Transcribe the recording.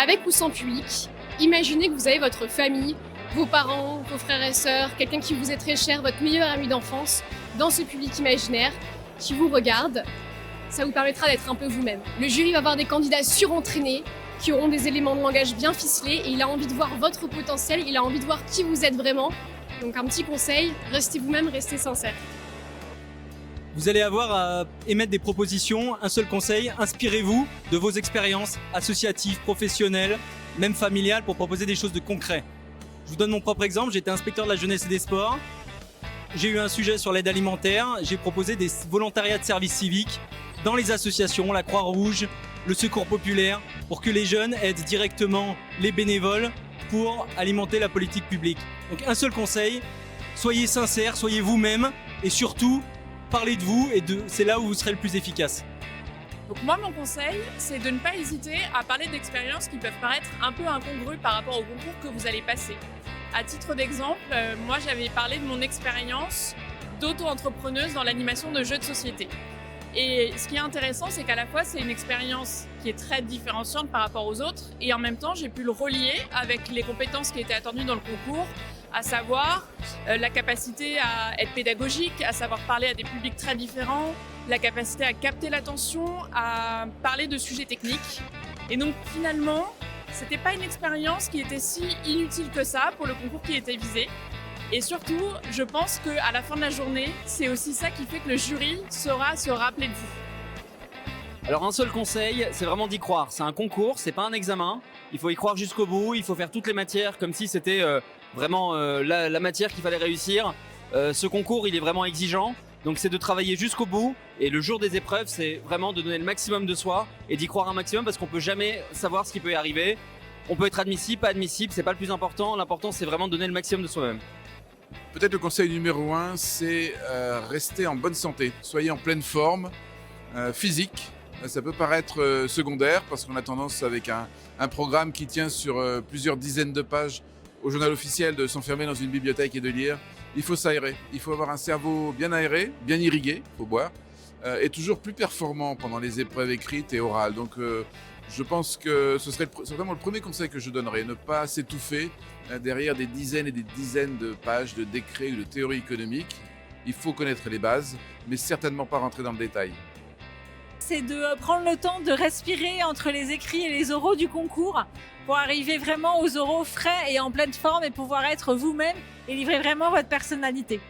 Avec ou sans public, imaginez que vous avez votre famille, vos parents, vos frères et sœurs, quelqu'un qui vous est très cher, votre meilleur ami d'enfance, dans ce public imaginaire, qui vous regarde. Ça vous permettra d'être un peu vous-même. Le jury va avoir des candidats surentraînés, qui auront des éléments de langage bien ficelés, et il a envie de voir votre potentiel, il a envie de voir qui vous êtes vraiment. Donc un petit conseil, restez vous-même, restez sincère. Vous allez avoir à émettre des propositions. Un seul conseil, inspirez-vous de vos expériences associatives, professionnelles, même familiales, pour proposer des choses de concret. Je vous donne mon propre exemple, j'étais inspecteur de la jeunesse et des sports. J'ai eu un sujet sur l'aide alimentaire, j'ai proposé des volontariats de service civique dans les associations, la Croix-Rouge, le Secours populaire, pour que les jeunes aident directement les bénévoles pour alimenter la politique publique. Donc un seul conseil, soyez sincères, soyez vous-même et surtout, parlez de vous et c'est là où vous serez le plus efficace. Donc moi, mon conseil, c'est de ne pas hésiter à parler d'expériences qui peuvent paraître un peu incongrues par rapport au concours que vous allez passer. À titre d'exemple, moi j'avais parlé de mon expérience d'auto-entrepreneuse dans l'animation de jeux de société. Et ce qui est intéressant, c'est qu'à la fois, c'est une expérience qui est très différenciante par rapport aux autres, et en même temps, j'ai pu le relier avec les compétences qui étaient attendues dans le concours, à savoir la capacité à être pédagogique, à savoir parler à des publics très différents, la capacité à capter l'attention, à parler de sujets techniques. Et donc finalement, c'était pas une expérience qui était si inutile que ça pour le concours qui était visé. Et surtout, je pense qu'à la fin de la journée, c'est aussi ça qui fait que le jury saura se rappeler de vous. Alors un seul conseil, c'est vraiment d'y croire. C'est un concours, c'est pas un examen. Il faut y croire jusqu'au bout, il faut faire toutes les matières comme si c'était vraiment la matière qu'il fallait réussir. Ce concours, il est vraiment exigeant. Donc c'est de travailler jusqu'au bout, et le jour des épreuves, c'est vraiment de donner le maximum de soi et d'y croire un maximum, parce qu'on peut jamais savoir ce qui peut y arriver. On peut être admissible, pas admissible, c'est pas le plus important. L'important, c'est vraiment de donner le maximum de soi-même. Peut-être le conseil numéro 1, c'est rester en bonne santé. Soyez en pleine forme physique. Ça peut paraître secondaire parce qu'on a tendance, avec un programme qui tient sur plusieurs dizaines de pages au journal officiel, de s'enfermer dans une bibliothèque et de lire. Il faut s'aérer. Il faut avoir un cerveau bien aéré, bien irrigué, il faut boire, et toujours plus performant pendant les épreuves écrites et orales. Donc je pense que ce serait vraiment le premier conseil que je donnerais, ne pas s'étouffer derrière des dizaines et des dizaines de pages de décrets ou de théories économiques. Il faut connaître les bases, mais certainement pas rentrer dans le détail. C'est de prendre le temps de respirer entre les écrits et les oraux du concours pour arriver vraiment aux oraux frais et en pleine forme et pouvoir être vous-même et livrer vraiment votre personnalité.